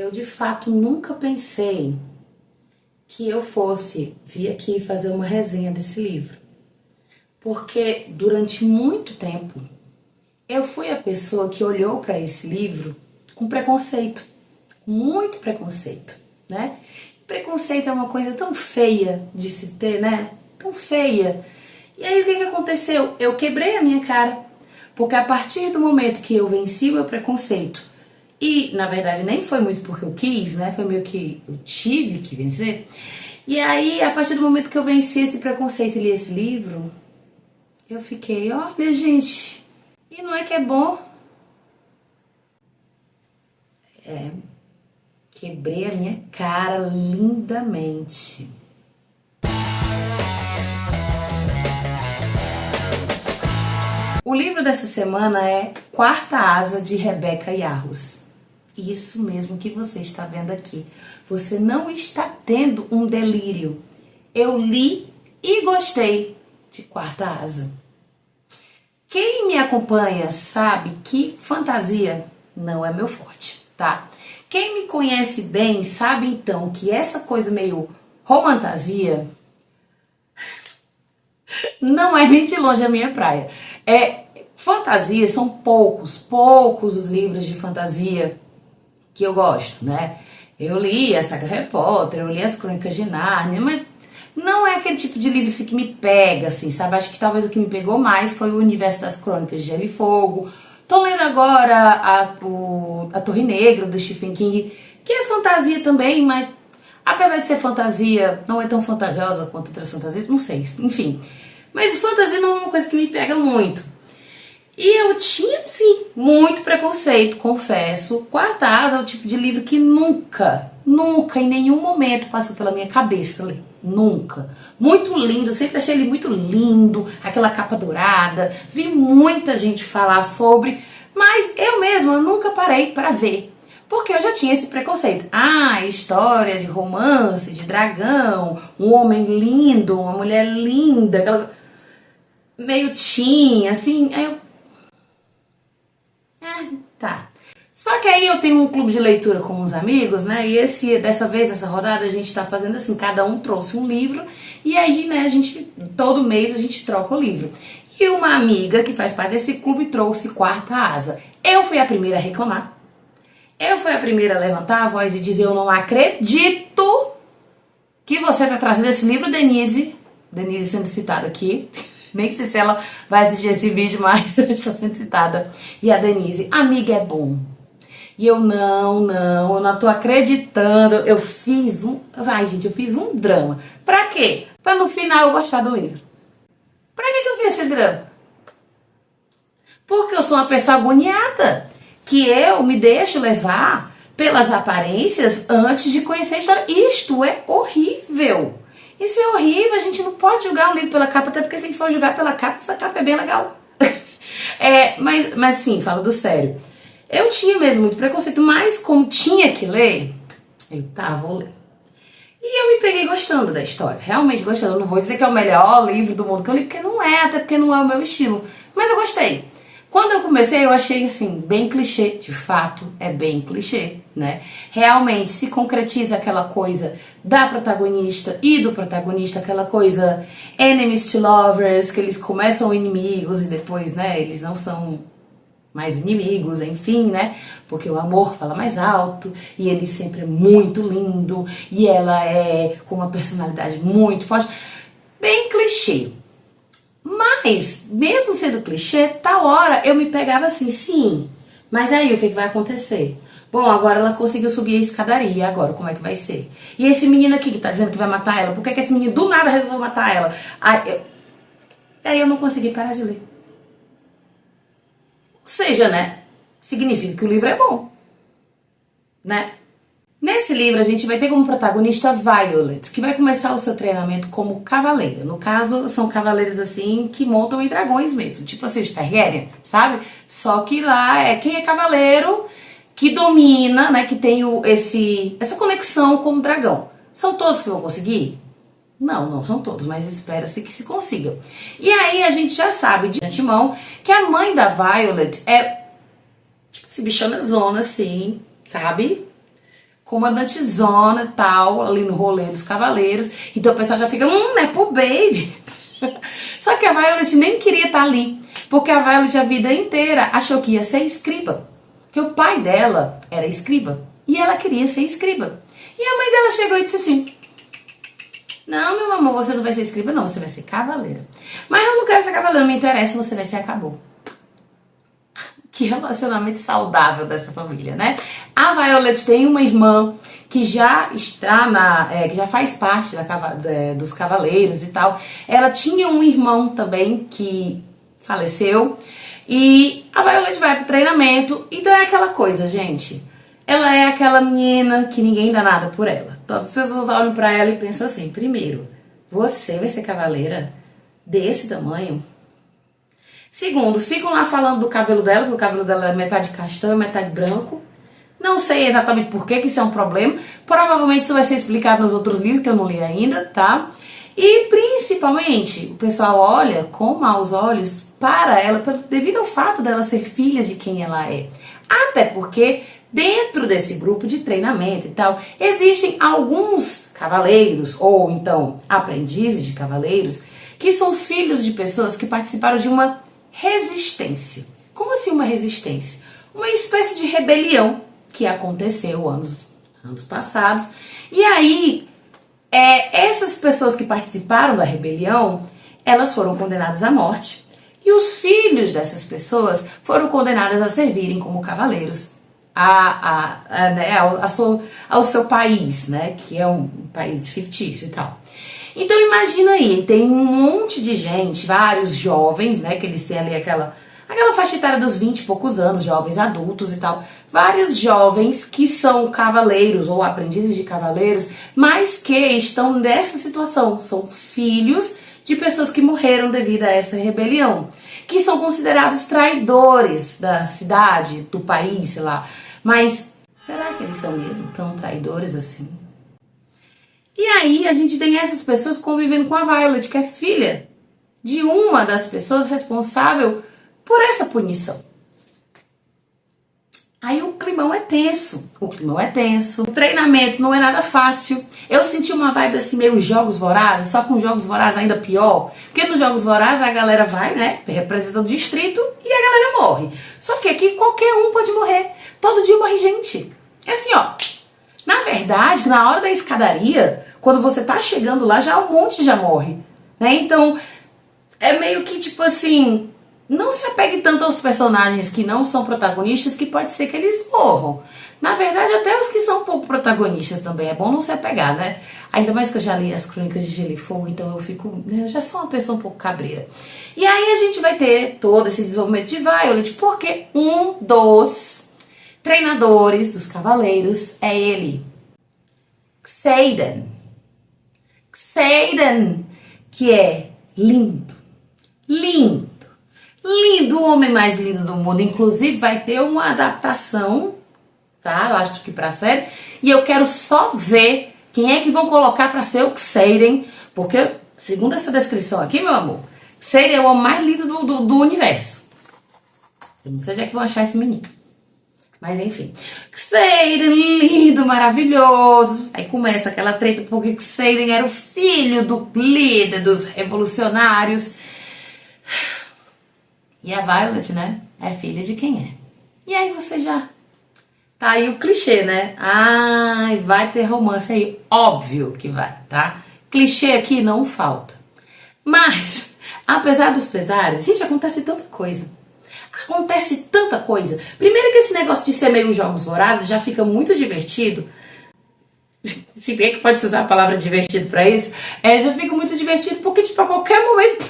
Eu de fato nunca pensei que eu fosse vir aqui fazer uma resenha desse livro, porque durante muito tempo eu fui a pessoa que olhou para esse livro com preconceito, com muito preconceito, né? Preconceito é uma coisa tão feia de se ter, né? Tão feia. E aí o que aconteceu? Eu quebrei a minha cara, porque a partir do momento que eu venci o meu preconceito, e na verdade nem foi muito porque eu quis, né? Foi meio que eu tive que vencer. E aí, a partir do momento que eu venci esse preconceito e li esse livro, eu fiquei, olha gente, e não é que é bom? Quebrei a minha cara lindamente. O livro dessa semana é Quarta Asa, de Rebecca Yarros. Isso mesmo que você está vendo aqui. Você não está tendo um delírio. Eu li e gostei de Quarta Asa. Quem me acompanha sabe que fantasia não é meu forte, tá? Quem me conhece bem sabe então que essa coisa meio romantasia não é nem de longe a minha praia. Fantasia, são poucos os livros de fantasia que eu gosto, né? Eu li a saga Harry Potter, eu li as Crônicas de Nárnia, mas não é aquele tipo de livro assim, que me pega, assim, sabe? Acho que talvez o que me pegou mais foi o universo das Crônicas de Gelo e Fogo. Tô lendo agora a Torre Negra, do Stephen King, que é fantasia também, mas apesar de ser fantasia, não é tão fantasiosa quanto outras fantasias, não sei, enfim. Mas fantasia não é uma coisa que me pega muito. E eu tinha, sim, muito preconceito, confesso. Quarta Asa é o tipo de livro que nunca, em nenhum momento passou pela minha cabeça ler. Nunca. Muito lindo, sempre achei ele muito lindo, aquela capa dourada. Vi muita gente falar sobre, mas eu mesma nunca parei para ver. Porque eu já tinha esse preconceito. História de romance, de dragão, um homem lindo, uma mulher linda, aquela meio teen, assim. Aí eu tá. Só que aí eu tenho um clube de leitura com uns amigos, né? E dessa vez, essa rodada, a gente tá fazendo assim, cada um trouxe um livro. E aí, né, todo mês a gente troca o livro. E uma amiga que faz parte desse clube trouxe Quarta Asa. Eu fui a primeira a reclamar. Eu fui a primeira a levantar a voz e dizer, eu não acredito que você tá trazendo esse livro, Denise. Denise sendo citada aqui. Nem sei se ela vai assistir esse vídeo, mas está sendo citada. E a Denise, amiga, é bom. E eu não tô acreditando. Eu fiz um drama. Pra quê? Pra no final eu gostar do livro. Pra que eu fiz esse drama? Porque eu sou uma pessoa agoniada. Que eu me deixo levar pelas aparências antes de conhecer a história. Isto é horrível. Isso é horrível, a gente não pode julgar um livro pela capa, até porque se a gente for julgar pela capa, essa capa é bem legal. Mas sim, falo do sério. Eu tinha mesmo muito preconceito, mas como tinha que ler, vou ler. E eu me peguei gostando da história, realmente gostando. Eu não vou dizer que é o melhor livro do mundo que eu li, porque não é, até porque não é o meu estilo. Mas eu gostei. Quando eu comecei, eu achei assim, bem clichê. De fato, é bem clichê, né? Realmente se concretiza aquela coisa da protagonista e do protagonista, aquela coisa enemies to lovers, que eles começam inimigos e depois, né, eles não são mais inimigos, enfim, né? Porque o amor fala mais alto e ele sempre é muito lindo e ela é com uma personalidade muito forte. Bem clichê. Mas, mesmo sendo clichê, tal hora eu me pegava assim, sim, mas aí o que vai acontecer? Bom, agora ela conseguiu subir a escadaria, agora como é que vai ser? E esse menino aqui que tá dizendo que vai matar ela, por que esse menino do nada resolveu matar ela? Aí eu não consegui parar de ler. Ou seja, né, significa que o livro é bom, né? Nesse livro a gente vai ter como protagonista Violet, que vai começar o seu treinamento como cavaleira. No caso, são cavaleiros assim que montam em dragões mesmo, tipo assim, os Targaryen, sabe? Só que lá quem é cavaleiro que domina, né, que tem essa conexão com o dragão. São todos que vão conseguir? Não são todos, mas espera-se que se consigam. E aí a gente já sabe de antemão que a mãe da Violet é tipo esse bichona zona assim, sabe? comandante zona e tal, ali no rolê dos cavaleiros. Então o pessoal já fica, é pro baby. Só que a Violet nem queria estar ali, porque a Violet a vida inteira achou que ia ser escriba. Porque o pai dela era escriba e ela queria ser escriba. E a mãe dela chegou e disse assim: não, meu amor, você não vai ser escriba, não, você vai ser cavaleira. Mas eu não quero ser cavaleira, não me interessa, você vai ser acabou. Que relacionamento saudável dessa família, né? A Violet tem uma irmã que já está que já faz parte dos cavaleiros e tal. Ela tinha um irmão também que faleceu. E a Violet vai pro treinamento. Então é aquela coisa, gente. Ela é aquela menina que ninguém dá nada por ela. Todas as pessoas olham pra ela e pensam assim: primeiro, você vai ser cavaleira desse tamanho? Segundo, ficam lá falando do cabelo dela, porque o cabelo dela é metade castanho, metade branco. Não sei exatamente por que isso é um problema. Provavelmente isso vai ser explicado nos outros livros, que eu não li ainda, tá? E principalmente, o pessoal olha com maus olhos para ela, devido ao fato dela ser filha de quem ela é. Até porque, dentro desse grupo de treinamento e tal, existem alguns cavaleiros, ou então aprendizes de cavaleiros, que são filhos de pessoas que participaram de uma resistência. Como assim uma resistência? Uma espécie de rebelião que aconteceu anos passados. E aí, essas pessoas que participaram da rebelião, elas foram condenadas à morte. E os filhos dessas pessoas foram condenados a servirem como cavaleiros ao seu país, né? Que é um país fictício e tal. Então imagina aí, tem um monte de gente, vários jovens, né, que eles têm ali aquela faixa etária dos 20 e poucos anos, jovens adultos e tal, vários jovens que são cavaleiros ou aprendizes de cavaleiros, mas que estão nessa situação, são filhos de pessoas que morreram devido a essa rebelião, que são considerados traidores da cidade, do país, sei lá, mas será que eles são mesmo tão traidores assim? E aí a gente tem essas pessoas convivendo com a Violet, que é filha de uma das pessoas responsável por essa punição. Aí o climão é tenso. O treinamento não é nada fácil. Eu senti uma vibe assim meio Jogos Vorazes, só com Jogos Vorazes ainda pior. Porque nos Jogos Vorazes a galera vai, né, representa o distrito e a galera morre. Só que aqui qualquer um pode morrer. Todo dia morre gente. É assim, ó. Na verdade, na hora da escadaria, quando você tá chegando lá, já um monte já morre, né? Então, é meio que tipo assim, não se apegue tanto aos personagens que não são protagonistas, que pode ser que eles morram. Na verdade, até os que são um pouco protagonistas também, é bom não se apegar, né? Ainda mais que eu já li as Crônicas de Gelo e Fogo, então eu já sou uma pessoa um pouco cabreira. E aí a gente vai ter todo esse desenvolvimento de Violet, porque um dos treinadores dos cavaleiros é ele, Xaden. Xaden, que é lindo, o homem mais lindo do mundo. Inclusive vai ter uma adaptação, tá? Eu acho que pra série. E eu quero só ver quem é que vão colocar pra ser o Xaden, porque segundo essa descrição aqui, meu amor, Xaden é o homem mais lindo do universo. Eu não sei onde é que vão achar esse menino. Mas enfim, Xaden, lindo, maravilhoso. Aí começa aquela treta porque Xaden era o filho do líder dos revolucionários. E a Violet, né, é filha de quem é. E aí você já... Tá aí o clichê, né? Ai, vai ter romance aí. Óbvio que vai, tá? Clichê aqui não falta. Mas, apesar dos pesares, gente, acontece tanta coisa. Acontece tanta coisa. Primeiro que esse negócio de ser meio Jogos Vorazes já fica muito divertido. Se bem que pode-se usar a palavra divertido pra isso. Já fica muito divertido porque, tipo, a qualquer momento,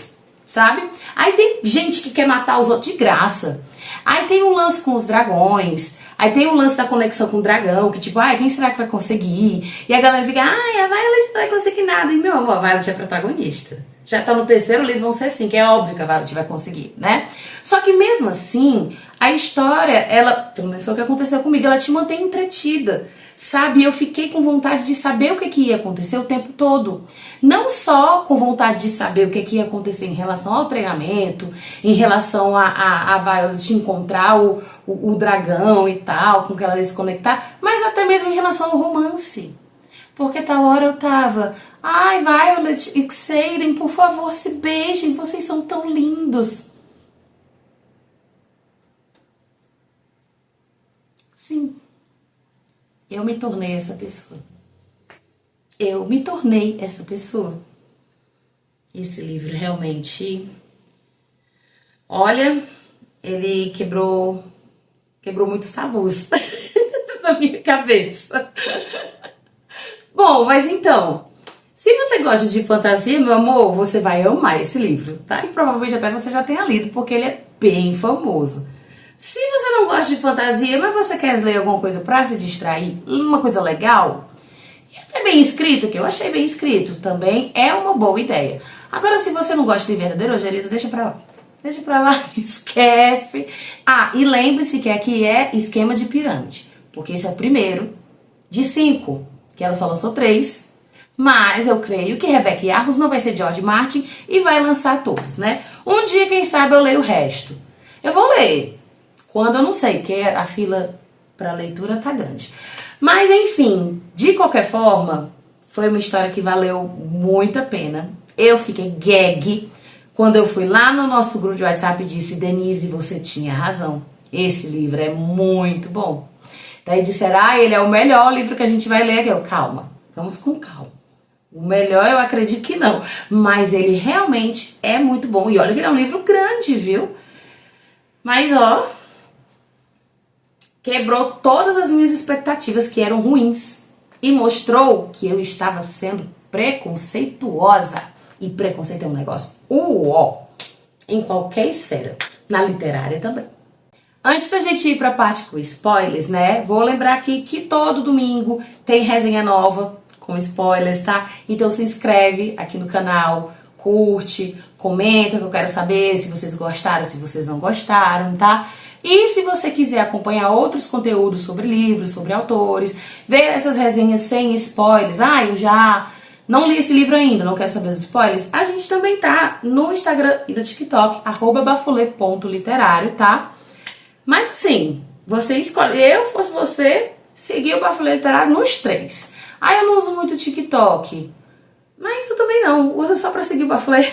sabe? Aí tem gente que quer matar os outros de graça. Aí tem um lance com os dragões. Aí tem um lance da conexão com o dragão, que tipo, quem será que vai conseguir? E a galera fica, a Violet não vai conseguir nada. E meu amor, a Violet é protagonista. Já tá no terceiro livro, vão ser assim, que é óbvio que a Violet vai conseguir, né? Só que mesmo assim, A história, ela, pelo menos foi o que aconteceu comigo, ela te mantém entretida, sabe? Eu fiquei com vontade de saber o que ia acontecer o tempo todo. Não só com vontade de saber o que ia acontecer em relação ao treinamento, em relação a Violet encontrar o dragão e tal, com que ela ia se conectar, mas até mesmo em relação ao romance. Porque tal hora eu tava, ai, Violet e Xaden, por favor, se beijem, vocês são tão lindos. Sim, eu me tornei essa pessoa. Eu me tornei essa pessoa. Esse livro realmente, olha, ele quebrou muitos tabus na minha cabeça. Bom, mas então, se você gosta de fantasia, meu amor, você vai amar esse livro, tá? E provavelmente até você já tenha lido, porque ele é bem famoso. Se você não gosta de fantasia, mas você quer ler alguma coisa pra se distrair, uma coisa legal, e até bem escrito, que eu achei bem escrito, também é uma boa ideia. Agora, se você não gosta de verdadeira ojeriza, deixa pra lá. Deixa pra lá, esquece. Ah, e lembre-se que aqui é esquema de pirâmide, porque esse é o primeiro de 5, que ela só lançou 3, mas eu creio que Rebecca Yarros não vai ser George Martin e vai lançar todos, né? Um dia, quem sabe, eu leio o resto. Eu vou ler. Quando eu não sei, porque a fila para leitura tá grande. Mas enfim, de qualquer forma, foi uma história que valeu muito a pena. Eu fiquei gag quando eu fui lá no nosso grupo de WhatsApp e disse, Denise, você tinha razão. Esse livro é muito bom. Daí disseram, ele é o melhor livro que a gente vai ler. Eu, calma, vamos com calma. O melhor eu acredito que não. Mas ele realmente é muito bom. E olha que ele é um livro grande, viu? Mas ó, quebrou todas as minhas expectativas que eram ruins e mostrou que eu estava sendo preconceituosa. E preconceito é um negócio em qualquer esfera, na literária também. Antes da gente ir para a parte com spoilers, né? Vou lembrar aqui que todo domingo tem resenha nova com spoilers, tá? Então se inscreve aqui no canal, curte, comenta, que eu quero saber se vocês gostaram, se vocês não gostaram, tá? E se você quiser acompanhar outros conteúdos sobre livros, sobre autores, ver essas resenhas sem spoilers, eu já não li esse livro ainda, não quero saber os spoilers, a gente também tá no Instagram e no TikTok, @bafulê.literário, tá? Mas assim, você escolhe, eu fosse você, seguir o Bafulê Literário nos 3. Eu não uso muito o TikTok, mas eu também não, usa só pra seguir o Bafulê.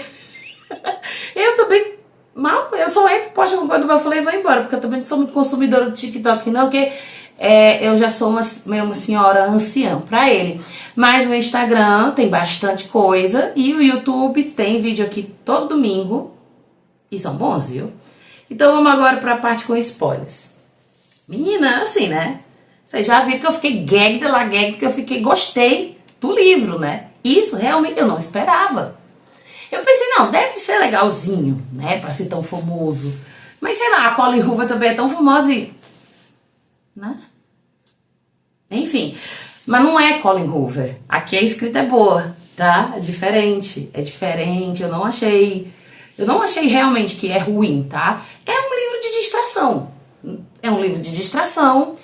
Eu também eu só entro, posto alguma coisa do Bafulê e vou embora, porque eu também não sou muito consumidora do TikTok não, porque eu já sou uma senhora anciã pra ele. Mas o Instagram tem bastante coisa e o YouTube tem vídeo aqui todo domingo e são bons, viu? Então vamos agora pra parte com spoilers. Menina, assim, né? Vocês já viram que eu fiquei gag de la gag, porque gostei do livro, né? Isso realmente eu não esperava. Eu pensei, não, deve ser legalzinho, né, pra ser tão famoso. Mas sei lá, a Colleen Hoover também é tão famosa e... né? Enfim, mas não é Colleen Hoover. Aqui a escrita é boa, tá? É diferente, eu não achei realmente que é ruim, tá? É um livro de distração.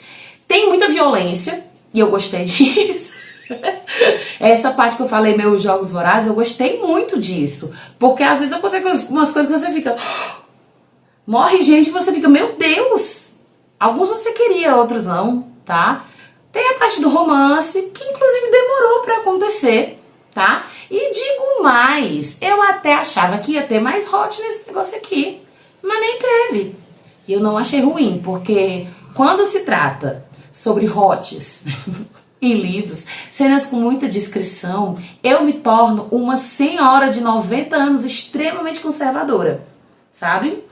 Tem muita violência e eu gostei disso. Essa parte que eu falei, meus jogos vorazes, eu gostei muito disso. Porque às vezes acontece umas coisas que você fica... morre gente e você fica, meu Deus! Alguns você queria, outros não, tá? Tem a parte do romance, que inclusive demorou pra acontecer, tá? E digo mais, eu até achava que ia ter mais hot nesse negócio aqui, mas nem teve. E eu não achei ruim, porque quando se trata sobre hots em livros, cenas com muita descrição, eu me torno uma senhora de 90 anos extremamente conservadora, sabe?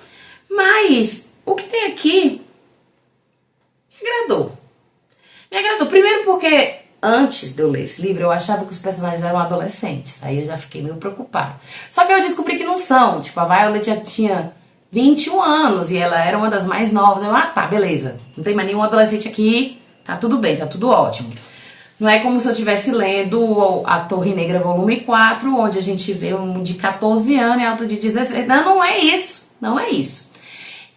Mas o que tem aqui me agradou. Primeiro porque antes de eu ler esse livro, eu achava que os personagens eram adolescentes. Aí eu já fiquei meio preocupada. Só que eu descobri que não são. Tipo, a Violet já tinha 21 anos e ela era uma das mais novas. Eu, tá, beleza. Não tem mais nenhum adolescente aqui. Tá tudo bem, tá tudo ótimo. Não é como se eu estivesse lendo A Torre Negra, volume 4, onde a gente vê um de 14 anos e outro de 16. Não, não é isso. Não é isso.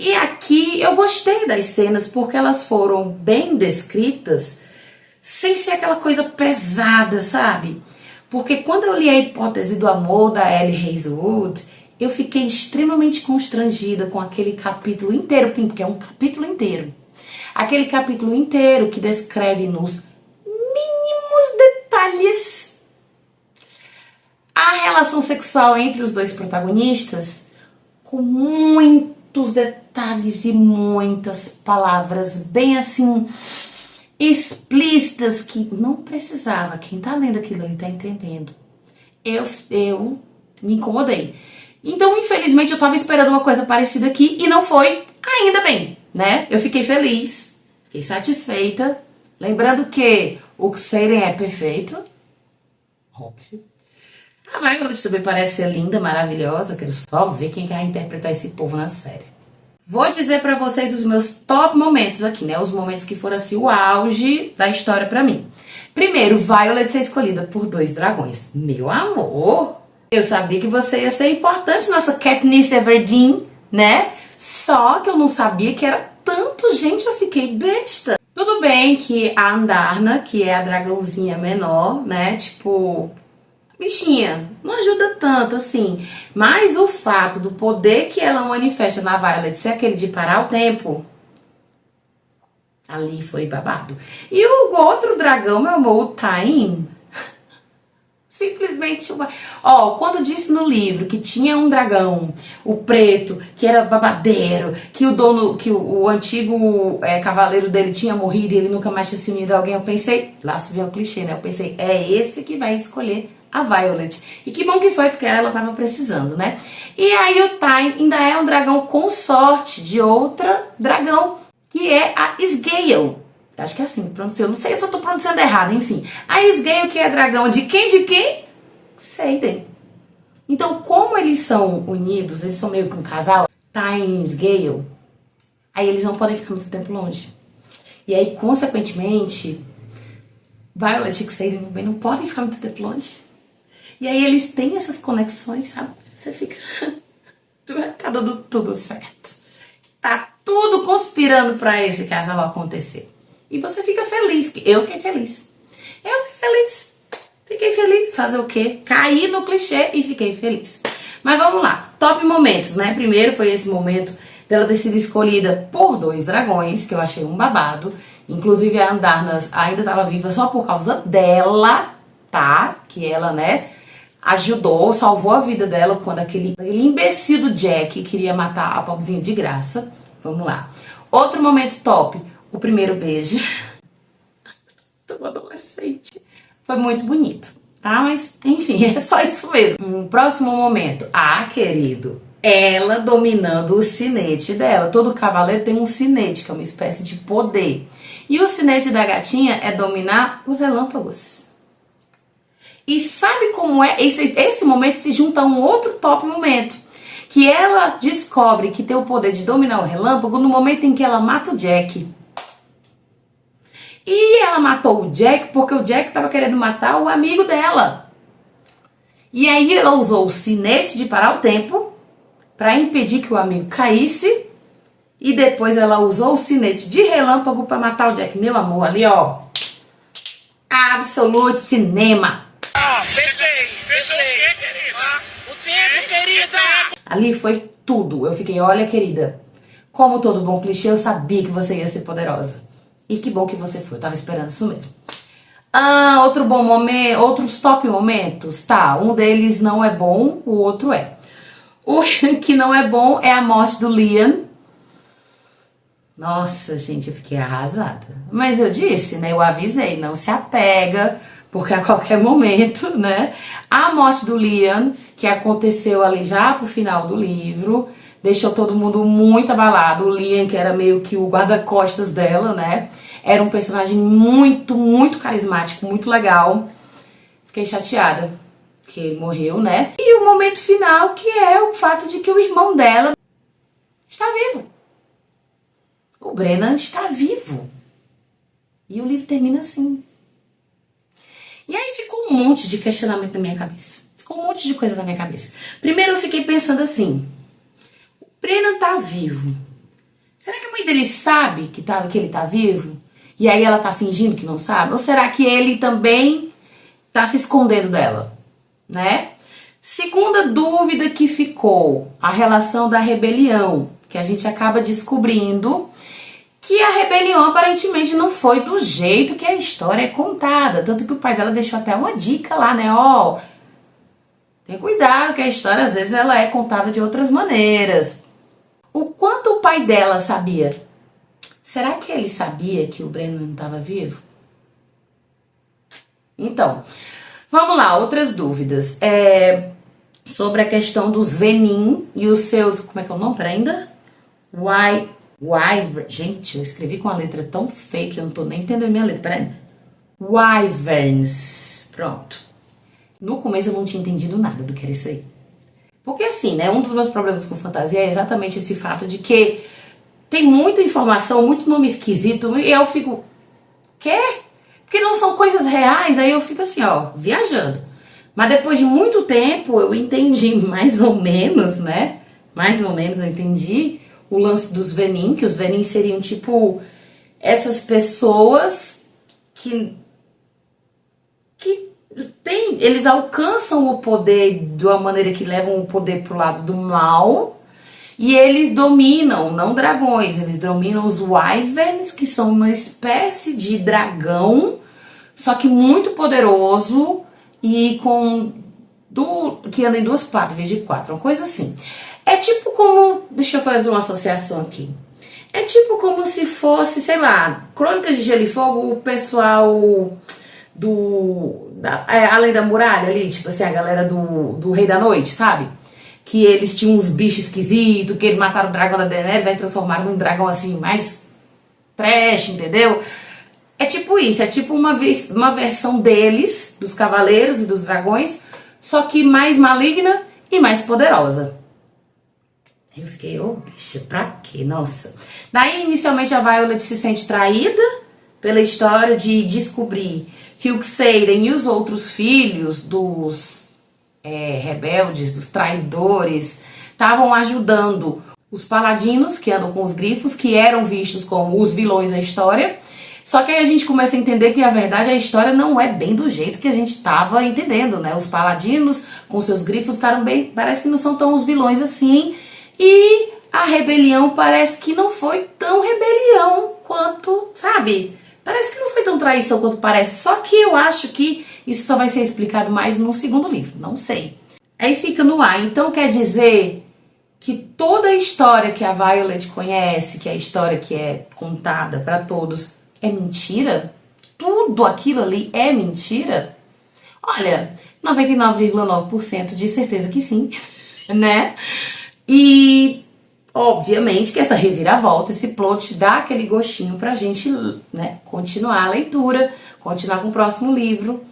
E aqui eu gostei das cenas porque elas foram bem descritas, sem ser aquela coisa pesada, sabe? Porque quando eu li a hipótese do amor da Ellie Hazelwood, eu fiquei extremamente constrangida com aquele capítulo inteiro, porque é um capítulo inteiro. Aquele capítulo inteiro que descreve nos mínimos detalhes a relação sexual entre os dois protagonistas, com muitos detalhes e muitas palavras bem assim explícitas que não precisava. Quem tá lendo aquilo ali tá entendendo. Eu me incomodei. Então, infelizmente, eu tava esperando uma coisa parecida aqui e não foi. Ainda bem, né? Eu fiquei feliz, fiquei satisfeita. Lembrando que o Xaden é perfeito. Óbvio. A Violet também parece ser linda, maravilhosa. Eu quero só ver quem vai interpretar esse povo na série. Vou dizer pra vocês os meus top momentos aqui, né? Os momentos que foram assim o auge da história pra mim. Primeiro, Violet ser escolhida por 2 dragões. Meu amor, eu sabia que você ia ser importante, nossa Katniss Everdeen, né? Só que eu não sabia que era tanto, gente, eu fiquei besta. Tudo bem que a Andarna, que é a dragãozinha menor, né? Tipo, bichinha, não ajuda tanto assim. Mas o fato do poder que ela manifesta na Violet ser aquele de parar o tempo, ali foi babado. E o outro dragão, meu amor, o Time, simplesmente uma... Ó, quando disse no livro que tinha um dragão, o preto, que era babadeiro, que o dono, que o antigo cavaleiro dele tinha morrido e ele nunca mais tinha se unido a alguém, eu pensei, lá se viu o clichê, né? Eu pensei, é esse que vai escolher a Violet. E que bom que foi, porque ela tava precisando, né? E aí o Time ainda é um dragão consorte de outra dragão, que é a Sgale. Acho que é assim que pronuncia. Eu não sei se eu tô pronunciando errado, enfim. A Sgale, que é dragão de quem? De quem? Xaden. Então, como eles são unidos, eles são meio que um casal, Time e Sgale, aí eles não podem ficar muito tempo longe. E aí, consequentemente, Violet e Xaden também não podem ficar muito tempo longe. E aí eles têm essas conexões, sabe? Você fica... tá dando tudo certo. Tá tudo conspirando pra esse casal acontecer. E você fica feliz. Eu fiquei feliz. Eu fiquei feliz. Fiquei feliz. Fazer o quê? Caí no clichê e fiquei feliz. Mas vamos lá. Top momentos, né? Primeiro foi esse momento dela ter sido escolhida por 2 dragões, que eu achei um babado. Inclusive a Andarna ainda estava viva só por causa dela, tá? Que ela, né, ajudou, salvou a vida dela quando aquele imbecil do Jack queria matar a pobrezinha de graça. Vamos lá. Outro momento top. O primeiro beijo do adolescente. Foi muito bonito, tá? Mas, enfim, é só isso mesmo. Próximo momento. Ah, querido. Ela dominando o sinete dela. Todo cavaleiro tem um sinete, que é uma espécie de poder. E o sinete da gatinha é dominar os relâmpagos. E sabe como é? Esse momento se junta a um outro top momento. Que ela descobre que tem o poder de dominar o relâmpago no momento em que ela mata o Jack. E ela matou o Jack porque o Jack estava querendo matar o amigo dela. E aí ela usou o sinete de parar o tempo para impedir que o amigo caísse. E depois ela usou o sinete de relâmpago para matar o Jack. Meu amor, ali ó, absolute cinema. Fechei. O tempo, querida. Ali foi tudo. Eu fiquei, olha, querida, como todo bom clichê, eu sabia que você ia ser poderosa. E que bom que você foi, eu tava esperando isso mesmo. Outro bom momento, outros top momentos, tá, um deles não é bom, o outro é. O que não é bom é a morte do Liam. Nossa, gente, eu fiquei arrasada. Mas eu disse, né, eu avisei, não se apega, porque a qualquer momento, né, a morte do Liam, que aconteceu ali já pro final do livro, deixou todo mundo muito abalado. O Liam, que era meio que o guarda-costas dela, né, era um personagem muito, muito carismático, muito legal. Fiquei chateada que ele morreu, né. E o momento final, que é o fato de que o irmão dela está vivo. O Brennan está vivo. E o livro termina assim. E aí ficou um monte de questionamento na minha cabeça. Ficou um monte de coisa na minha cabeça. Primeiro eu fiquei pensando assim. O Brennan tá vivo. Será que a mãe dele sabe que ele tá vivo? E aí ela tá fingindo que não sabe? Ou será que ele também tá se escondendo dela, né? Segunda dúvida que ficou, a relação da rebelião, que a gente acaba descobrindo que a rebelião aparentemente não foi do jeito que a história é contada. Tanto que o pai dela deixou até uma dica lá, né? Ó, tem cuidado que a história às vezes ela é contada de outras maneiras. O quanto o pai dela sabia? Será que ele sabia que o Breno não estava vivo? Então, vamos lá, outras dúvidas. Sobre a questão dos Venin e os seus... Como é que é o nome? Pera ainda? Gente, eu escrevi com uma letra tão feia que eu não tô nem entendendo a minha letra. Pera aí. Wyverns. Pronto. No começo eu não tinha entendido nada do que era isso aí. Porque assim, né? Um dos meus problemas com fantasia é exatamente esse fato de que tem muita informação, muito nome esquisito. E eu fico... Quê? Porque não são coisas reais. Aí eu fico assim, ó, viajando. Mas depois de muito tempo eu entendi mais ou menos, né? Mais ou menos eu entendi o lance dos Venin, que os Venin seriam tipo essas pessoas que eles alcançam o poder de uma maneira que levam o poder pro lado do mal e eles dominam, não dragões, eles dominam os Wyverns, que são uma espécie de dragão, só que muito poderoso e que anda em duas patas, em vez de quatro, uma coisa assim. É tipo como, deixa eu fazer uma associação aqui. É tipo como se fosse, sei lá, Crônicas de Gelo e Fogo, o pessoal além da muralha ali, tipo assim, a galera do Rei da Noite, sabe? Que eles tinham uns bichos esquisitos, que eles mataram o dragão da Daenerys, aí transformaram num dragão assim, mais trash, entendeu? É tipo isso, é tipo uma versão deles, dos cavaleiros e dos dragões, só que mais maligna e mais poderosa. Eu fiquei, bicha, pra quê? Nossa. Daí, inicialmente, a Violet se sente traída pela história de descobrir que o Xaden e os outros filhos dos rebeldes, dos traidores, estavam ajudando os paladinos, que andam com os grifos, que eram vistos como os vilões da história. Só que aí a gente começa a entender que, na verdade, a história não é bem do jeito que a gente estava entendendo, né? Os paladinos, com seus grifos, parece que não são tão os vilões assim. E a rebelião parece que não foi tão rebelião quanto, sabe? Parece que não foi tão traição quanto parece. Só que eu acho que isso só vai ser explicado mais no segundo livro. Não sei. Aí fica no ar. Então quer dizer que toda a história que a Violet conhece, que é a história que é contada para todos, é mentira? Tudo aquilo ali é mentira? Olha, 99,9% de certeza que sim, né? E, obviamente, que essa reviravolta, esse plot dá aquele gostinho pra gente, né, continuar a leitura, continuar com o próximo livro.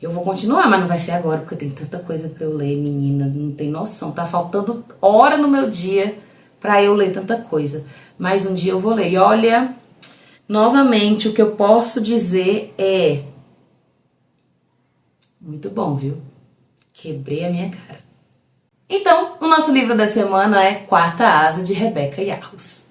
Eu vou continuar, mas não vai ser agora, porque tem tanta coisa pra eu ler, menina, não tem noção. Tá faltando hora no meu dia pra eu ler tanta coisa. Mas um dia eu vou ler. E olha, novamente, o que eu posso dizer é... muito bom, viu? Quebrei a minha cara. Então, o nosso livro da semana é Quarta Asa, de Rebecca Yarros.